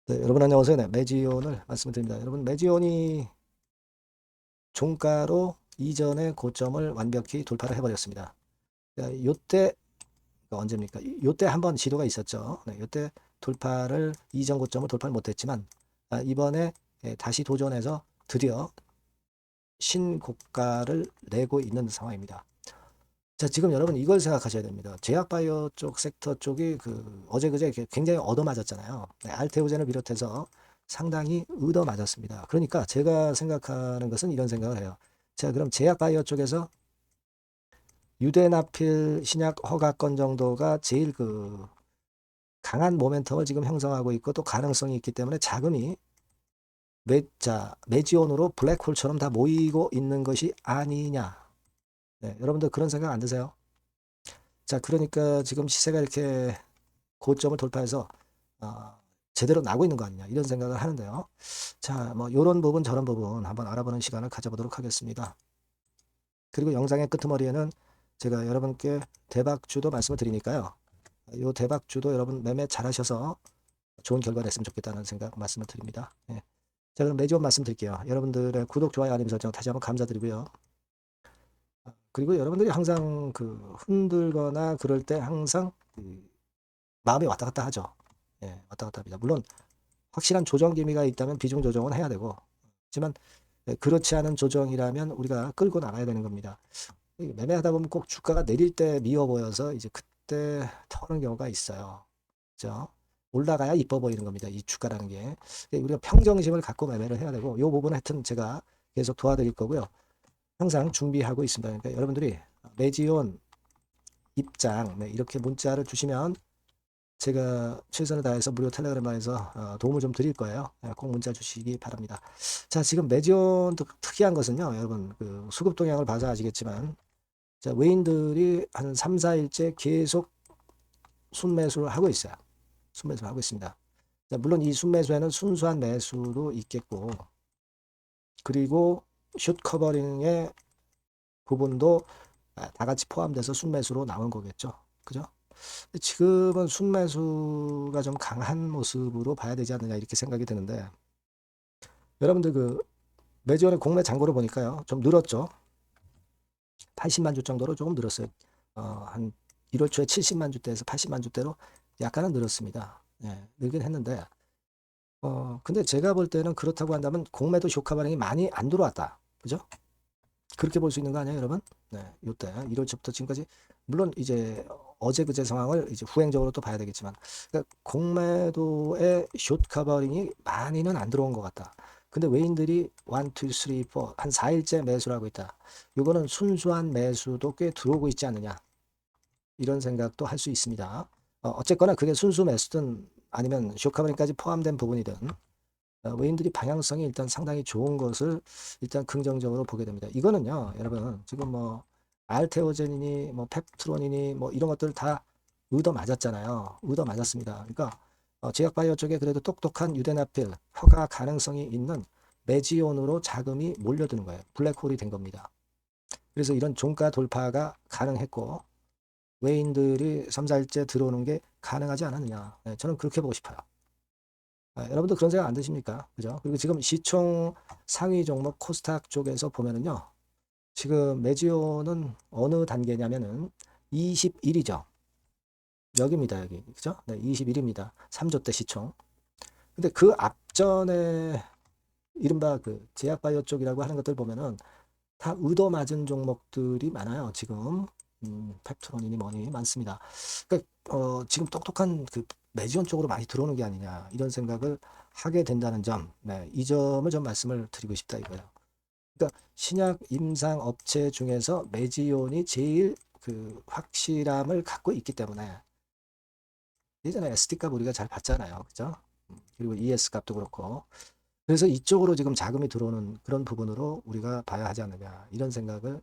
네, 여러분 안녕하세요. 네, 매지온을 말씀드립니다. 여러분 매지온이 종가로 이전의 고점을 완벽히 돌파를 해버렸습니다. 요때 언제입니까? 요때 한번 시도가 있었죠. 네, 요때 돌파를 이전 고점을 돌파를 못했지만 이번에 다시 도전해서 드디어 신고가를 내고 있는 상황입니다. 자, 지금 여러분 이걸 생각하셔야 됩니다. 제약바이오 쪽 섹터 쪽이 어제 그제 굉장히 얻어맞았잖아요. 네, 알테오젠을 비롯해서 상당히 얻어맞았습니다. 그러니까 제가 생각하는 것은 이런 생각을 해요. 자, 그럼 제약바이오 쪽에서 유대나필 신약 허가권 정도가 제일 강한 모멘텀을 지금 형성하고 있고 또 가능성이 있기 때문에 자금이 매지온으로 블랙홀처럼 다 모이고 있는 것이 아니냐. 네, 여러분들 그런 생각 안 드세요? 자, 그러니까 지금 시세가 이렇게 고점을 돌파해서 어, 제대로 나고 있는 거 아니냐 이런 생각을 하는데요. 자, 뭐 이런 부분 저런 부분 한번 알아보는 시간을 가져보도록 하겠습니다. 그리고 영상의 끄트머리에는 제가 여러분께 대박주도 말씀을 드리니까요. 이 대박주도 여러분 매매 잘하셔서 좋은 결과 냈으면 좋겠다는 생각 말씀을 드립니다. 예. 자, 그럼 매주 말씀드릴게요. 여러분들의 구독, 좋아요, 알림 설정 다시 한번 감사드리고요. 그리고 여러분들이 항상 흔들거나 그럴 때 항상 마음이 왔다 갔다 하죠. 예, 왔다 갔다 합니다. 물론 확실한 조정 기미가 있다면 비중 조정은 해야 되고, 하지만 그렇지 않은 조정이라면 우리가 끌고 나가야 되는 겁니다. 매매하다 보면 꼭 주가가 내릴 때 미워 보여서 이제 그때 터는 경우가 있어요. 그죠? 올라가야 이뻐 보이는 겁니다. 이 주가라는 게. 우리가 평정심을 갖고 매매를 해야 되고, 이 부분은 하여튼 제가 계속 도와드릴 거고요. 항상 준비하고 있습니다. 그러니까 여러분들이 매지온 입장, 네, 이렇게 문자를 주시면 제가 최선을 다해서 무료 텔레그램에서 도움을 좀 드릴 거예요. 꼭 문자 주시기 바랍니다. 자, 지금 매지온도 특이한 것은요, 여러분, 수급 동향을 봐서 아시겠지만, 자, 외인들이 한 3, 4일째 계속 순매수를 하고 있어요. 순매수를 하고 있습니다. 자, 물론 이 순매수에는 순수한 매수도 있겠고, 그리고 숏 커버링의 부분도 다 같이 포함돼서 순매수로 나온 거겠죠. 그죠? 지금은 순매수가 좀 강한 모습으로 봐야 되지 않느냐 이렇게 생각이 드는데 여러분들 매주원의 공매 잔고를 보니까요 좀 늘었죠. 80만 주 정도로 조금 늘었어요. 한 1월 초에 70만 주대에서 80만 주대로 약간은 늘었습니다. 예, 늘긴 했는데 근데 제가 볼 때는 그렇다고 한다면 공매도 쇼카 반응이 많이 안 들어왔다. 그죠? 그렇게 볼 수 있는 거 아니에요, 여러분? 네, 요때 1월 초부터 지금까지 물론 이제 어제 그제 상황을 이제 후행적으로 또 봐야 되겠지만 그러니까 공매도의 숏 커버링이 많이는 안 들어온 것 같다. 근데 외인들이 1, 2, 3, 4, 한 4일째 매수를 하고 있다. 이거는 순수한 매수도 꽤 들어오고 있지 않느냐. 이런 생각도 할 수 있습니다. 어쨌거나 그게 순수 매수든 아니면 숏 커버링까지 포함된 부분이든 외인들이 방향성이 일단 상당히 좋은 것을 일단 긍정적으로 보게 됩니다. 이거는요, 여러분, 지금 뭐, 알테오젠이니, 뭐, 펩트론이니, 뭐, 이런 것들 다 의도 맞았잖아요. 의도 맞았습니다. 그러니까, 제약바이오 쪽에 그래도 똑똑한 유대나필, 허가 가능성이 있는 매지온으로 자금이 몰려드는 거예요. 블랙홀이 된 겁니다. 그래서 이런 종가 돌파가 가능했고, 외인들이 3, 4일째 들어오는 게 가능하지 않았느냐. 네, 저는 그렇게 보고 싶어요. 여러분도 그런 생각 안 드십니까? 그죠? 그리고 지금 시총 상위 종목 코스닥 쪽에서 보면은요. 지금 매지오는 어느 단계냐면은 21이죠. 여기입니다, 여기. 그죠? 네, 21입니다. 3조 대 시총. 근데 그 앞전에 이른바 제약바이오 쪽이라고 하는 것들 보면은 다 의도 맞은 종목들이 많아요. 지금 펩트론이니 뭐니 많습니다. 그러니까 지금 똑똑한 매지원 쪽으로 많이 들어오는 게 아니냐 이런 생각을 하게 된다는 점, 네, 이 점을 좀 말씀을 드리고 싶다 이거예요. 그러니까 신약 임상 업체 중에서 매지온이 제일 확실함을 갖고 있기 때문에 예전에 SD 값 우리가 잘 봤잖아요, 그죠? 그리고 ES 값도 그렇고 그래서 이쪽으로 지금 자금이 들어오는 그런 부분으로 우리가 봐야 하지 않느냐 이런 생각을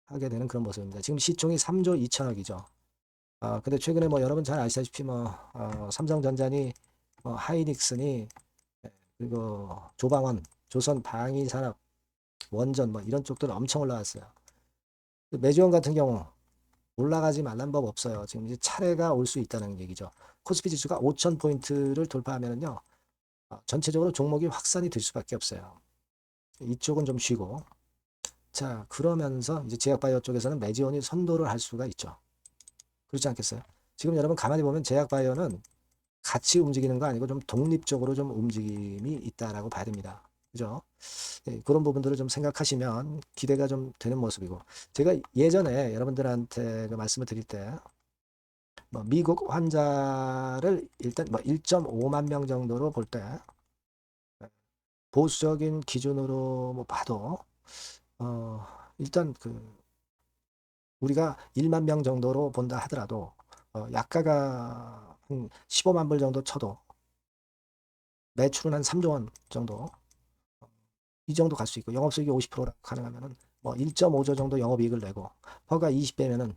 하게 되는 그런 모습입니다. 지금 시총이 3조 2천억이죠. 근데 최근에 뭐 여러분 잘 아시다시피 뭐 삼성전자니 뭐 하이닉스니 그리고 조방원, 조선 방위산업, 원전 뭐 이런 쪽들 엄청 올라왔어요. 매주원 같은 경우 올라가지 말란 법 없어요. 지금 이제 차례가 올 수 있다는 얘기죠. 코스피 지수가 5천 포인트를 돌파하면은요. 전체적으로 종목이 확산이 될 수밖에 없어요. 이쪽은 좀 쉬고. 자, 그러면서 이제 제약바이오 쪽에서는 매지온이 선도를 할 수가 있죠. 그렇지 않겠어요? 지금 여러분 가만히 보면 제약바이오는 같이 움직이는 거 아니고 좀 독립적으로 좀 움직임이 있다라고 봐야 됩니다. 그죠? 예, 그런 부분들을 좀 생각하시면 기대가 좀 되는 모습이고, 제가 예전에 여러분들한테 그 말씀을 드릴 때, 뭐 미국 환자를 일단 뭐 1.5만 명 정도로 볼 때, 보수적인 기준으로 뭐 봐도, 어, 일단 우리가 1만 명 정도로 본다 하더라도, 약가가 한 15만 불 정도 쳐도, 매출은 한 3조 원 정도, 이 정도 갈 수 있고, 영업수익이 50% 가능하면은 뭐 1.5조 정도 영업이익을 내고, 허가 20배면은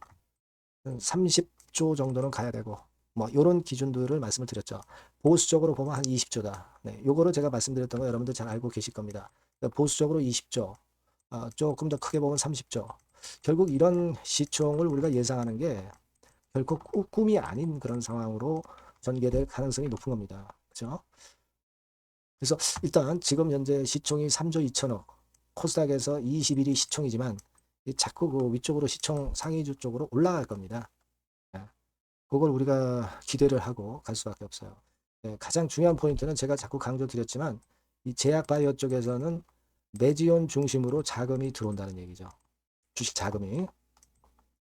30조 정도는 가야 되고, 뭐 이런 기준들을 말씀을 드렸죠. 보수적으로 보면 한 20조다. 네, 요거를 제가 말씀드렸던 거 여러분들 잘 알고 계실 겁니다. 보수적으로 20조, 조금 더 크게 보면 30조. 결국 이런 시총을 우리가 예상하는 게 결코 꿈이 아닌 그런 상황으로 전개될 가능성이 높은 겁니다. 그렇죠? 그래서 일단 지금 현재 시총이 3조 2천억, 코스닥에서 21위 시총이지만 자꾸 그 위쪽으로 시총 상위주 쪽으로 올라갈 겁니다. 예, 그걸 우리가 기대를 하고 갈 수밖에 없어요. 예, 가장 중요한 포인트는 제가 자꾸 강조드렸지만 이 제약바이오 쪽에서는 매지온 중심으로 자금이 들어온다는 얘기죠. 주식 자금이.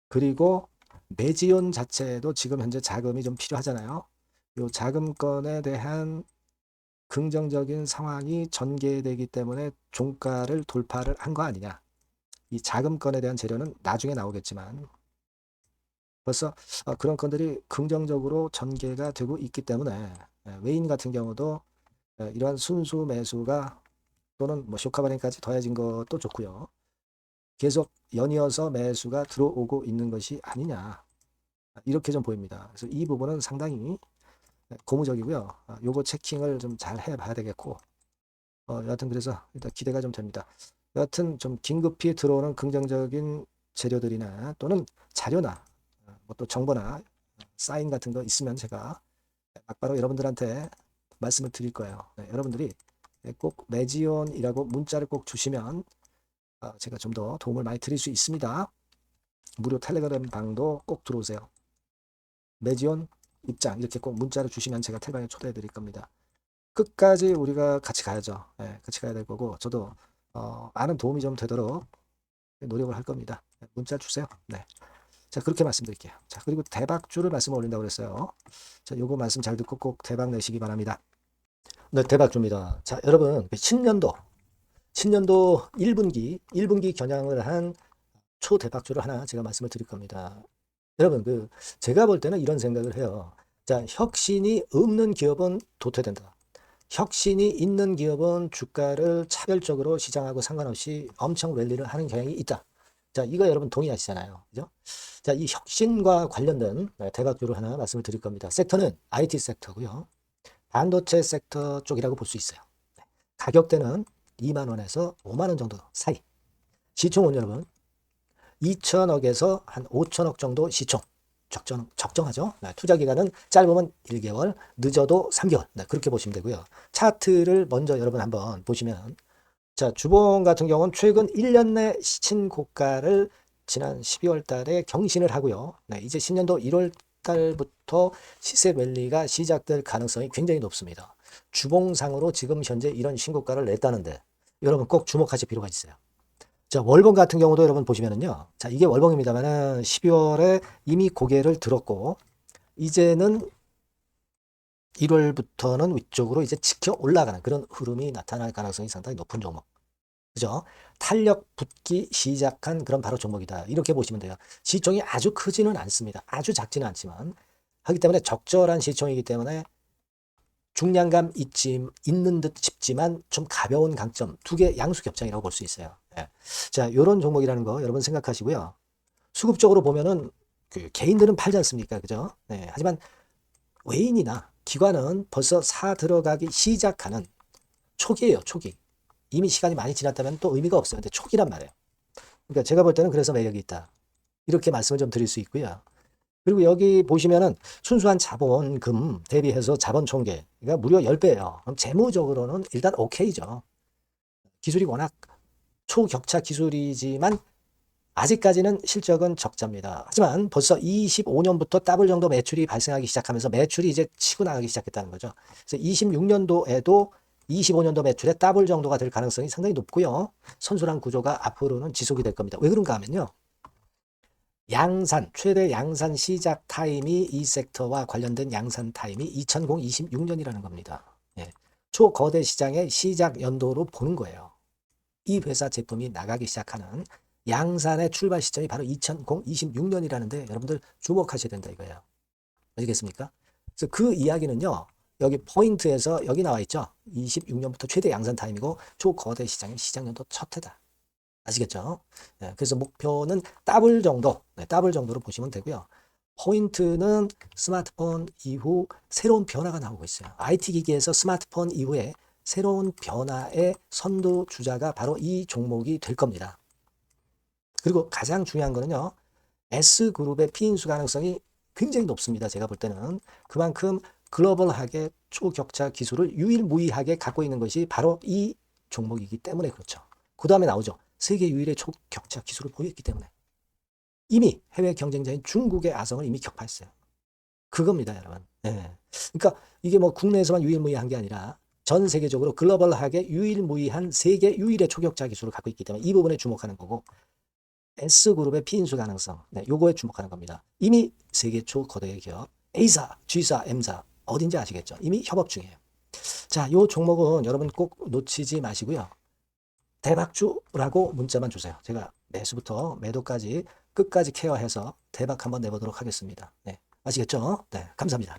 그리고 매지온 자체도 지금 현재 자금이 좀 필요하잖아요. 이 자금권에 대한 긍정적인 상황이 전개되기 때문에 종가를 돌파를 한 거 아니냐. 이 자금권에 대한 재료는 나중에 나오겠지만 벌써 그런 건들이 긍정적으로 전개가 되고 있기 때문에 외인 같은 경우도 이러한 순수 매수가 또는 뭐 쇼카바링까지 더해진 것도 좋고요. 계속 연이어서 매수가 들어오고 있는 것이 아니냐. 이렇게 좀 보입니다. 그래서 이 부분은 상당히 고무적이고요. 요거 체킹을 좀 잘 해봐야 되겠고, 여하튼 그래서 일단 기대가 좀 됩니다. 여하튼 좀 긴급히 들어오는 긍정적인 재료들이나 또는 자료나 뭐 또 정보나 사인 같은 거 있으면 제가 막바로 여러분들한테 말씀을 드릴 거예요. 네, 여러분들이 꼭 매지온이라고 문자를 꼭 주시면 제가 좀 더 도움을 많이 드릴 수 있습니다. 무료 텔레그램 방도 꼭 들어오세요. 매지온 입장 이렇게 꼭 문자를 주시면 제가 텔방에 초대해 드릴 겁니다. 끝까지 우리가 같이 가야죠. 네, 같이 가야 될 거고 저도 많은 도움이 좀 되도록 노력을 할 겁니다. 문자 주세요. 네. 자, 그렇게 말씀드릴게요. 자, 그리고 대박주를 말씀을 올린다고 그랬어요. 자, 요거 말씀 잘 듣고 꼭 대박 내시기 바랍니다. 네, 대박주입니다. 자, 여러분, 신년도 1분기 겨냥을 한 초대박주를 하나 제가 말씀을 드릴 겁니다. 여러분, 제가 볼 때는 이런 생각을 해요. 자, 혁신이 없는 기업은 도태된다. 혁신이 있는 기업은 주가를 차별적으로 시장하고 상관없이 엄청 랠리를 하는 경향이 있다. 자, 이거 여러분 동의하시잖아요. 그죠? 자, 이 혁신과 관련된 대박주를 하나 말씀을 드릴 겁니다. 섹터는 IT 섹터고요. 반도체 섹터 쪽이라고 볼 수 있어요. 가격대는 2만 원에서 5만 원 정도 사이. 시총은 여러분 2천억에서 한 5천억 정도 시총. 적정하죠. 네, 투자 기간은 짧으면 1개월, 늦어도 3개월. 네, 그렇게 보시면 되고요. 차트를 먼저 여러분 한번 보시면 자, 주봉 같은 경우는 최근 1년 내 신고가를 지난 12월 달에 경신을 하고요. 네, 이제 신년도 1월 달부터 시세 랠리가 시작될 가능성이 굉장히 높습니다. 주봉상으로 지금 현재 이런 신고가를 냈다는데 여러분 꼭 주목하실 필요가 있어요. 자, 월봉 같은 경우도 여러분 보시면은요. 자, 이게 월봉입니다만은 12월에 이미 고개를 들었고 이제는 1월부터는 위쪽으로 이제 지켜 올라가는 그런 흐름이 나타날 가능성이 상당히 높은 종목. 그죠? 탄력 붙기 시작한 그런 바로 종목이다. 이렇게 보시면 돼요. 시총이 아주 크지는 않습니다. 아주 작지는 않지만 하기 때문에 적절한 시총이기 때문에 중량감 있는 듯 싶지만 좀 가벼운 강점 두 개 양수 겹장이라고 볼 수 있어요. 예. 자, 이런 종목이라는 거 여러분 생각하시고요. 수급적으로 보면은 개인들은 팔지 않습니까? 그죠? 네. 하지만 외인이나 기관은 벌써 사 들어가기 시작하는 초기예요, 초기. 이미 시간이 많이 지났다면 또 의미가 없어요. 근데 초기란 말이에요. 그러니까 제가 볼 때는 그래서 매력이 있다. 이렇게 말씀을 좀 드릴 수 있고요. 그리고 여기 보시면은 순수한 자본금 대비해서 자본 총계가 무려 10배예요. 그럼 재무적으로는 일단 오케이죠. 기술이 워낙 초격차 기술이지만 아직까지는 실적은 적자입니다. 하지만 벌써 25년부터 더블 정도 매출이 발생하기 시작하면서 매출이 이제 치고 나가기 시작했다는 거죠. 그래서 26년도에도 25년도 매출의 더블 정도가 될 가능성이 상당히 높고요. 선순환 구조가 앞으로는 지속이 될 겁니다. 왜 그런가 하면요. 양산, 최대 양산 시작 타임이 이 섹터와 관련된 양산 타임이 2026년이라는 겁니다. 예. 초거대 시장의 시작 연도로 보는 거예요. 이 회사 제품이 나가기 시작하는 양산의 출발 시점이 바로 2026년이라는데 여러분들 주목하셔야 된다 이거예요. 아시겠습니까? 그래서 그 이야기는요. 여기 포인트에서 여기 나와 있죠. 26년부터 최대 양산 타임이고 초거대 시장의 시작 연도 첫 해다. 아시겠죠? 네, 그래서 목표는 더블 정도, 네, 더블 정도로 보시면 되고요. 포인트는 스마트폰 이후 새로운 변화가 나오고 있어요. IT 기기에서 스마트폰 이후에 새로운 변화의 선도 주자가 바로 이 종목이 될 겁니다. 그리고 가장 중요한 거는요. S그룹의 피인수 가능성이 굉장히 높습니다. 제가 볼 때는. 그만큼 글로벌하게 초격차 기술을 유일무이하게 갖고 있는 것이 바로 이 종목이기 때문에 그렇죠. 그 다음에 나오죠. 세계 유일의 초격차 기술을 보였기 때문에. 이미 해외 경쟁자인 중국의 아성을 이미 격파했어요. 그겁니다, 여러분. 네. 그러니까 이게 뭐 국내에서만 유일무이한 게 아니라 전 세계적으로 글로벌하게 유일무이한 세계 유일의 초격차 기술을 갖고 있기 때문에 이 부분에 주목하는 거고 S그룹의 피인수 가능성, 네, 요거에 주목하는 겁니다. 이미 세계 초거대 기업 A사, G사, M사 어딘지 아시겠죠? 이미 협업 중이에요. 자, 요 종목은 여러분 꼭 놓치지 마시고요. 대박주라고 문자만 주세요. 제가 매수부터 매도까지 끝까지 케어해서 대박 한번 내보도록 하겠습니다. 네, 아시겠죠? 네, 감사합니다.